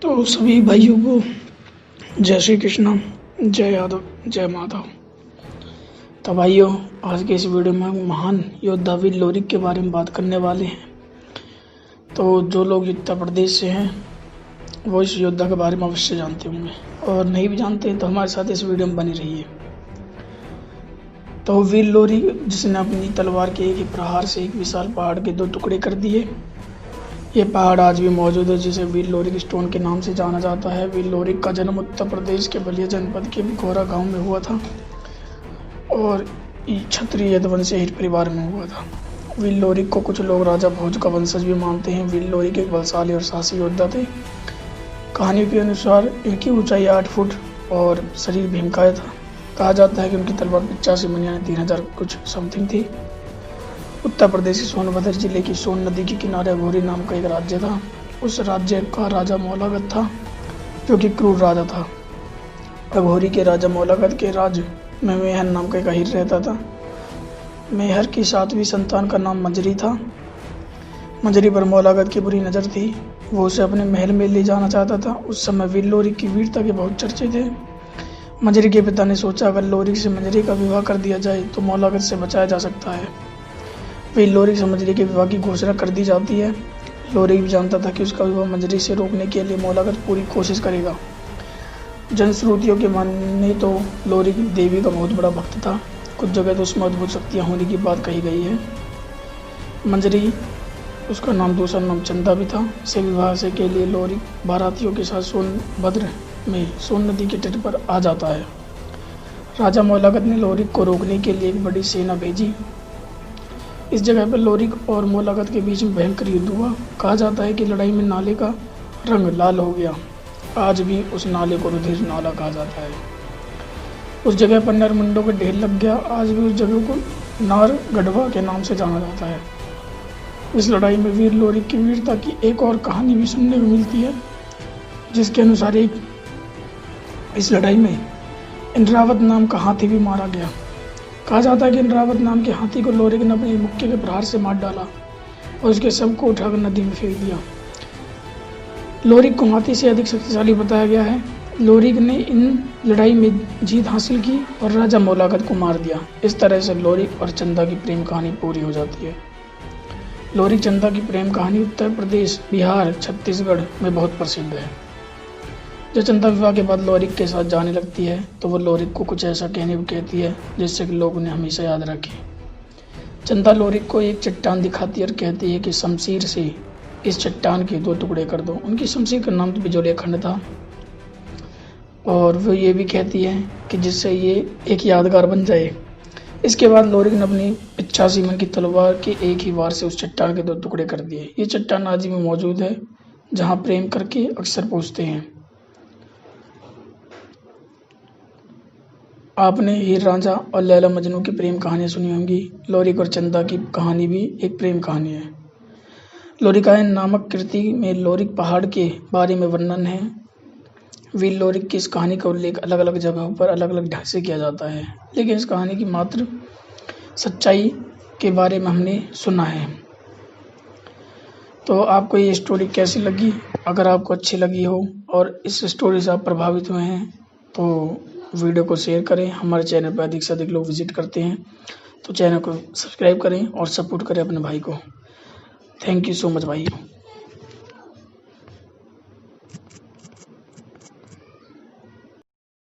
तो सभी भाइयों को जय श्री कृष्ण, जय यादव, जय माधव। तो भाइयों, आज के इस वीडियो में हम महान योद्धा वीर लोरिक के बारे में बात करने वाले हैं। तो जो लोग उत्तर प्रदेश से हैं वो इस योद्धा के बारे में अवश्य जानते होंगे, और नहीं भी जानते तो हमारे साथ इस वीडियो में बने रहिए। तो वीर लोरिक, जिसने अपनी तलवार के एक ही प्रहार से एक विशाल पहाड़ के 2 टुकड़े कर दिए, ये पहाड़ आज भी मौजूद है, जिसे वीर लोरिक स्टोन के नाम से जाना जाता है। वीर लोरिक का जन्म उत्तर प्रदेश के बलिया जनपद के गोरा गांव में हुआ था और क्षत्रिय यदुवंशी परिवार में हुआ था। वीर लोरिक को कुछ लोग राजा भोज का वंशज भी मानते हैं। वीर लोरिक एक बलशाली और साहसी योद्धा थे। कहानी के अनुसार इनकी ऊंचाई 8 फुट और शरीर भीमकाय था। कहा जाता है कि उनकी तलवार 85 मन यानी 3000 कुछ समथिंग थी। उत्तर प्रदेश के सोनभद्र जिले की सोन नदी के किनारे अघोरी नाम का एक राज्य था। उस राज्य का राजा मौलागत था, जो कि क्रूर राजा था। अघोरी के राजा मौलागत के राज में मेहर नाम का एक अहीर रहता था। मेहर की 7वीं संतान का नाम मंजरी था। मंजरी पर मौलागत की बुरी नज़र थी। वो उसे अपने महल में ले जाना चाहता था। उस समय वीर लोरिक की वीरता के बहुत चर्चे थे। मंजरी के पिता ने सोचा, अगर लोरिक से मंजरी का विवाह कर दिया जाए तो मौलागत से बचाया जा सकता है। वीर लोरिक से मंजरी के विवाह की घोषणा कर दी जाती है। लोरिक भी जानता था कि उसका विवाह मंजरी से रोकने के लिए मौलागत पूरी कोशिश करेगा। जनश्रुतियों के माने तो लोरिक देवी का बहुत बड़ा भक्त था। कुछ जगह तो उसमें अद्भुत शक्तियाँ होने की बात कही गई है। मंजरी, उसका नाम दूसरा नाम चंदा भी था, से विवाह से के लिए लोरिक बारातियों के साथ सोनभद्र में सोन नदी के तट पर आ जाता है। राजा मौलागत ने लोरिक को रोकने के लिए एक बड़ी सेना भेजी। इस जगह पर लोरिक और मौलागत के बीच में भयंकर युद्ध हुआ। कहा जाता है कि लड़ाई में नाले का रंग लाल हो गया। आज भी उस नाले को रुधिर नाला कहा जाता है। उस जगह पर नरमुंडों का ढेर लग गया। आज भी उस जगह को नार गढ़वा के नाम से जाना जाता है। इस लड़ाई में वीर लोरिक की वीरता की एक और कहानी भी सुनने को मिलती है, जिसके अनुसार इस लड़ाई में इंद्रावत नाम का हाथी भी मारा गया। कहा जाता है कि इंद्रावत नाम के हाथी को लोरिक ने अपने मुक्के के प्रहार से मार डाला और उसके शव को उठाकर नदी में फेंक दिया। लोरिक को हाथी से अधिक शक्तिशाली बताया गया है। लोरिक ने इन लड़ाई में जीत हासिल की और राजा मौलागत को मार दिया। इस तरह से लोरिक और चंदा की प्रेम कहानी पूरी हो जाती है। लोरिक चंदा की प्रेम कहानी उत्तर प्रदेश, बिहार, छत्तीसगढ़ में बहुत प्रसिद्ध है। जब चंदा विवाह के बाद लोरिक के साथ जाने लगती है तो वो लोरिक को कुछ ऐसा कहने को कहती है जिससे कि लोग उन्हें हमेशा याद रखें। चंदा लोरिक को एक चट्टान दिखाती है और कहती है कि शमशीर से इस चट्टान के 2 टुकड़े कर दो। उनकी शमशीर का नाम तो बिजोलिया खंड था। और वो ये भी कहती है कि जिससे ये एक यादगार बन जाए। इसके बाद लोरिक ने अपनी 85 मन की तलवार के एक ही वार से उस चट्टान के 2 टुकड़े कर दिए। ये चट्टान आज भी मौजूद है, जहाँ प्रेम करके अक्सर पहुँचते हैं। आपने हीर रांझा और लैला मजनू की प्रेम कहानियाँ सुनी होंगी। लोरिक और चंदा की कहानी भी एक प्रेम कहानी है। लोरिकायन नामक कृति में लोरिक पहाड़ के बारे में वर्णन है। वीर लोरिक की इस कहानी का उल्लेख अलग अलग जगहों पर अलग अलग ढंग से किया जाता है, लेकिन इस कहानी की मात्र सच्चाई के बारे में हमने सुना है। तो आपको ये स्टोरी कैसी लगी? अगर आपको अच्छी लगी हो और इस स्टोरी से आप प्रभावित हुए हैं तो वीडियो को शेयर करें। हमारे चैनल पर अधिक से अधिक लोग विजिट करते हैं, तो चैनल को सब्सक्राइब करें और सपोर्ट करें अपने भाई को। थैंक यू सो मच भाई।